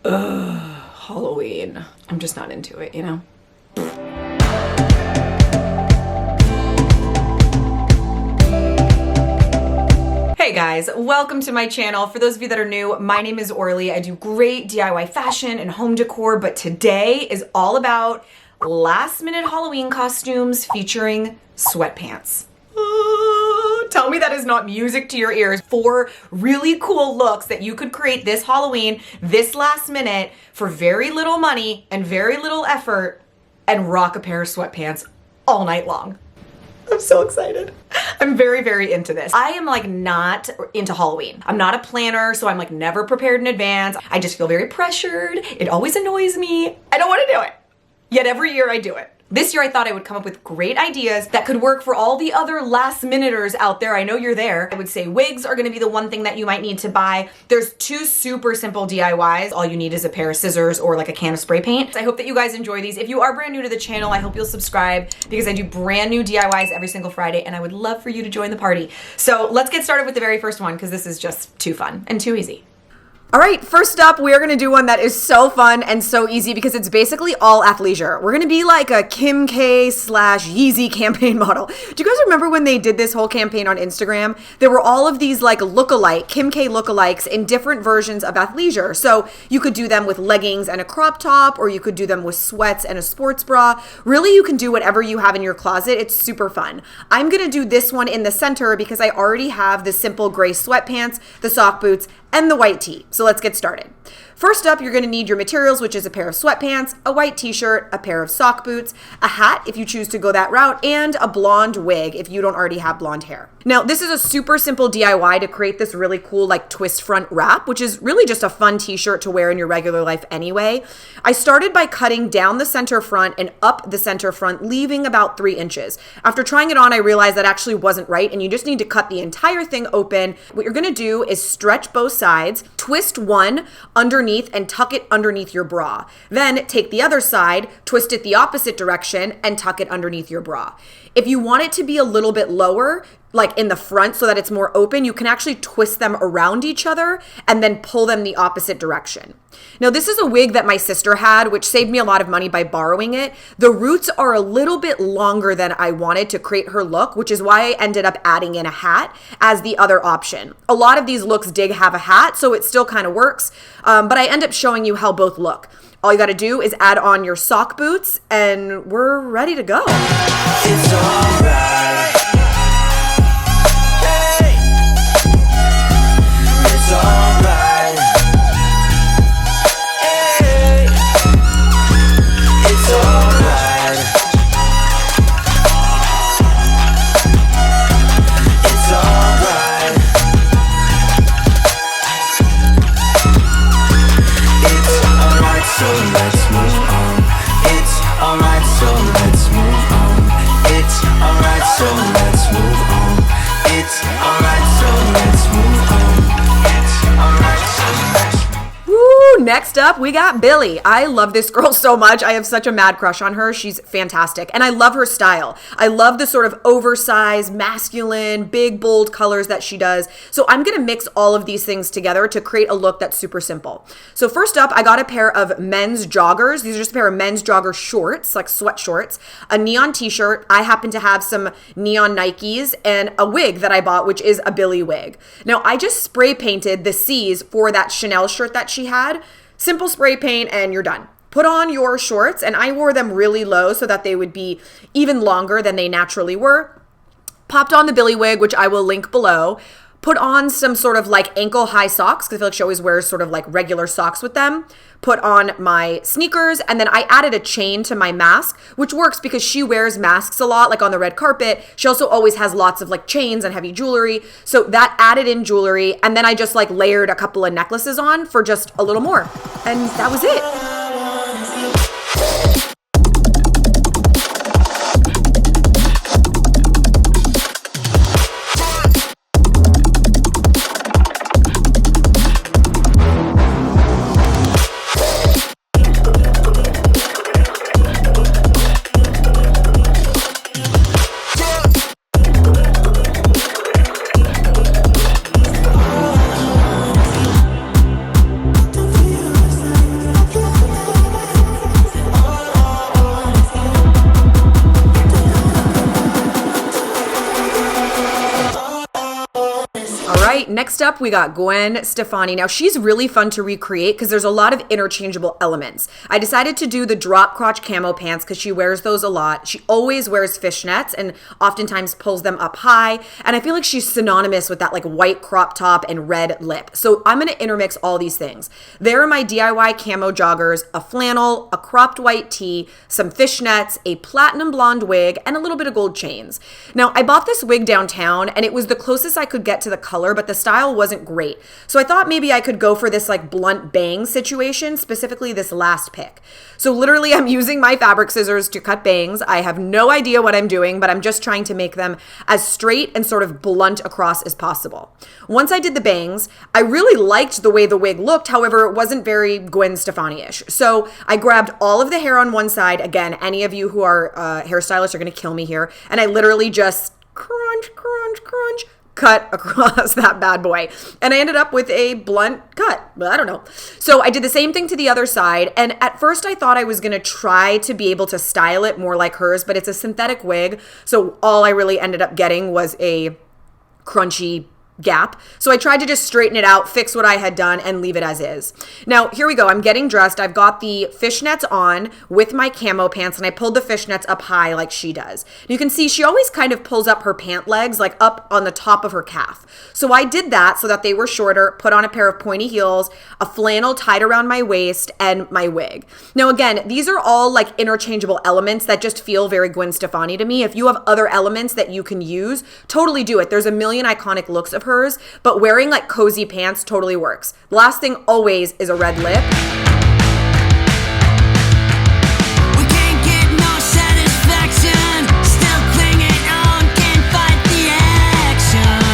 Halloween. I'm just not into it, you know? Hey guys, welcome to my channel. For those of you that are new, my name is Orly. I do great DIY fashion and home decor, but today is all about last minute Halloween costumes featuring sweatpants. Tell me that is not music to your ears. 4 really cool looks that you could create this Halloween, this last minute, for very little money and very little effort, and rock a pair of sweatpants all night long. I'm so excited. I'm very, very into this. I am like not into Halloween. I'm not a planner, so I'm like never prepared in advance. I just feel very pressured. It always annoys me. I don't want to do it. Yet every year I do it. This year I thought I would come up with great ideas that could work for all the other last minuters out there. I know you're there. I would say wigs are gonna be the one thing that you might need to buy. There's 2 super simple DIYs. All you need is a pair of scissors or like a can of spray paint. I hope that you guys enjoy these. If you are brand new to the channel, I hope you'll subscribe because I do brand new DIYs every single Friday and I would love for you to join the party. So let's get started with the very first one because this is just too fun and too easy. All right, first up, we are gonna do one that is so fun and so easy because it's basically all athleisure. We're gonna be like a Kim K / Yeezy campaign model. Do you guys remember when they did this whole campaign on Instagram? There were all of these like lookalike, Kim K lookalikes in different versions of athleisure. So you could do them with leggings and a crop top, or you could do them with sweats and a sports bra. Really, you can do whatever you have in your closet. It's super fun. I'm gonna do this one in the center because I already have the simple gray sweatpants, the sock boots, and the white tee. So let's get started. First up, you're gonna need your materials, which is a pair of sweatpants, a white t-shirt, a pair of sock boots, a hat if you choose to go that route, and a blonde wig if you don't already have blonde hair. Now, this is a super simple DIY to create this really cool like twist front wrap, which is really just a fun t-shirt to wear in your regular life anyway. I started by cutting down the center front and up the center front, leaving about 3 inches. After trying it on, I realized that actually wasn't right, and you just need to cut the entire thing open. What you're gonna do is stretch both sides, twist one underneath and tuck it underneath your bra. Then take the other side, twist it the opposite direction, and tuck it underneath your bra. If you want it to be a little bit lower, like in the front so that it's more open, you can actually twist them around each other and then pull them the opposite direction. Now, this is a wig that my sister had, which saved me a lot of money by borrowing it. The roots are a little bit longer than I wanted to create her look, which is why I ended up adding in a hat as the other option. A lot of these looks did have a hat, so it still kind of works, but I end up showing you how both look. All you gotta do is add on your sock boots and we're ready to go. It's alright. Hey. It's alright. Hey. It's alright. It's alright. It's alright, so let's move on. It's alright, so let's move on. It's alright, so let's move on. It's alright, so let's move on. It's alright, so let's Woo! Next up, we got Billie. I love this girl so much. I have such a mad crush on her. She's fantastic. And I love her style. I love the sort of oversized, masculine, big, bold colors that she does. So I'm going to mix all of these things together to create a look that's super simple. So first up, I got a pair of men's joggers. These are just a pair of men's jogger shorts, like sweat shorts, a neon t-shirt. I happen to have some neon Nikes and a wig that I bought, which is a Billie wig. Now, I just spray painted the C's for that Chanel shirt that she had. Simple spray paint and you're done. Put on your shorts, and I wore them really low so that they would be even longer than they naturally were. Popped on the Billie wig, which I will link below. Put on some sort of like ankle high socks because I feel like she always wears sort of like regular socks with them. Put on my sneakers, and then I added a chain to my mask, which works because she wears masks a lot, like on the red carpet. She also always has lots of like chains and heavy jewelry. So that added in jewelry, and then I just like layered a couple of necklaces on for just a little more. And that was it. Next up, we got Gwen Stefani. Now, she's really fun to recreate because there's a lot of interchangeable elements. I decided to do the drop crotch camo pants because she wears those a lot. She always wears fishnets and oftentimes pulls them up high. And I feel like she's synonymous with that like white crop top and red lip. So I'm going to intermix all these things. There are my DIY camo joggers, a flannel, a cropped white tee, some fishnets, a platinum blonde wig, and a little bit of gold chains. Now, I bought this wig downtown and it was the closest I could get to the color, but the style wasn't great. So I thought maybe I could go for this like blunt bang situation, specifically this last pick. So literally I'm using my fabric scissors to cut bangs. I have no idea what I'm doing, but I'm just trying to make them as straight and sort of blunt across as possible. Once I did the bangs, I really liked the way the wig looked. However, it wasn't very Gwen Stefani-ish. So I grabbed all of the hair on one side. Again, any of you who are hairstylists are going to kill me here. And I literally just crunch, crunch, crunch, cut across that bad boy. And I ended up with a blunt cut. But I don't know. So I did the same thing to the other side. And at first I thought I was going to try to be able to style it more like hers, but it's a synthetic wig. So all I really ended up getting was a crunchy gap. So I tried to just straighten it out, fix what I had done, and leave it as is. Now, here we go. I'm getting dressed. I've got the fishnets on with my camo pants, and I pulled the fishnets up high like she does. You can see she always kind of pulls up her pant legs, like up on the top of her calf. So I did that so that they were shorter, put on a pair of pointy heels, a flannel tied around my waist, and my wig. Now, again, these are all like interchangeable elements that just feel very Gwen Stefani to me. If you have other elements that you can use, totally do it. There's a million iconic looks of hers, but wearing like cozy pants totally works. The last thing always is a red lip. We can't get no satisfaction, still clinging on, can't fight the action.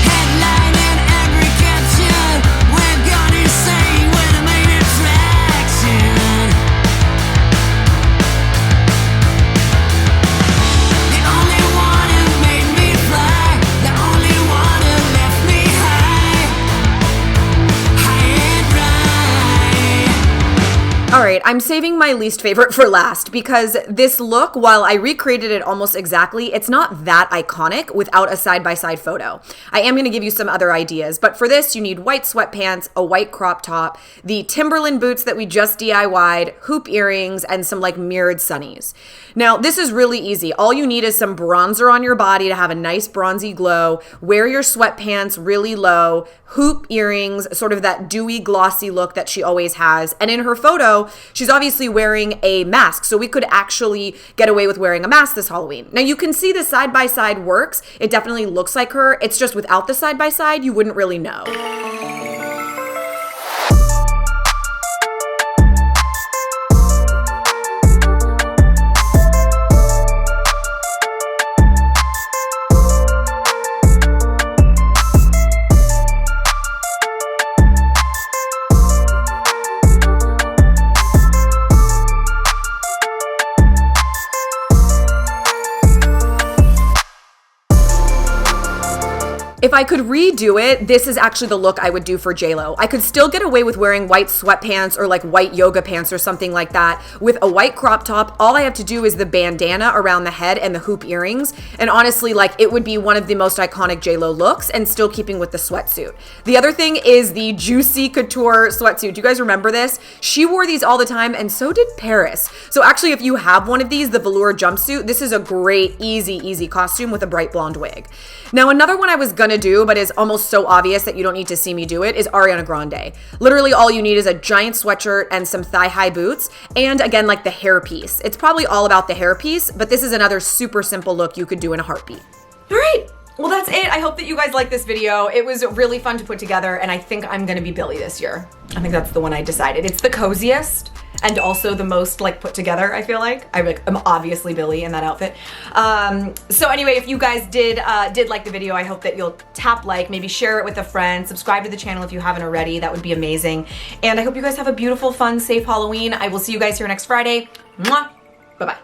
Headline in every caption, we're gone insane with the main attraction. The only one who made me fly, the only one who left me high, high and dry. All right, I'm saving my least favorite for last because this look, while I recreated it almost exactly, it's not that iconic without a side-by-side photo. I am going to give you some other ideas, but for this, you need white sweatpants, a white crop top, the Timberland boots that we just DIY'd, hoop earrings, and some like mirrored sunnies. Now, this is really easy. All you need is some bronzer on your body to have a nice bronzy glow. Wear your sweatpants really low, hoop earrings, sort of that dewy, glossy look that she always has. And in her photo, she's obviously wearing a mask, so we could actually get away with wearing a mask this Halloween. Now, you can see the side-by-side works. It definitely looks like her. It's just without the side-by-side, you wouldn't really know. If I could redo it, this is actually the look I would do for JLo. I could still get away with wearing white sweatpants or like white yoga pants or something like that with a white crop top. All I have to do is the bandana around the head and the hoop earrings. And honestly, like it would be one of the most iconic JLo looks and still keeping with the sweatsuit. The other thing is the juicy couture sweatsuit. Do you guys remember this? She wore these all the time and so did Paris. So actually, if you have one of these, the velour jumpsuit, this is a great, easy costume with a bright blonde wig. Now, another one I was gonna do, but is almost so obvious that you don't need to see me do it, is Ariana Grande. Literally all you need is a giant sweatshirt and some thigh-high boots, and again, like the hairpiece. It's probably all about the hairpiece, but this is another super simple look you could do in a heartbeat. All right, well that's it. I hope that you guys liked this video. It was really fun to put together, and I think I'm gonna be Billie this year. I think that's the one I decided. It's the coziest and also the most like put together, I feel like. I'm obviously Billie in that outfit. So anyway, if you guys did like the video, I hope that you'll tap like, maybe share it with a friend, subscribe to the channel if you haven't already. That would be amazing. And I hope you guys have a beautiful, fun, safe Halloween. I will see you guys here next Friday. Mwah! Bye-bye.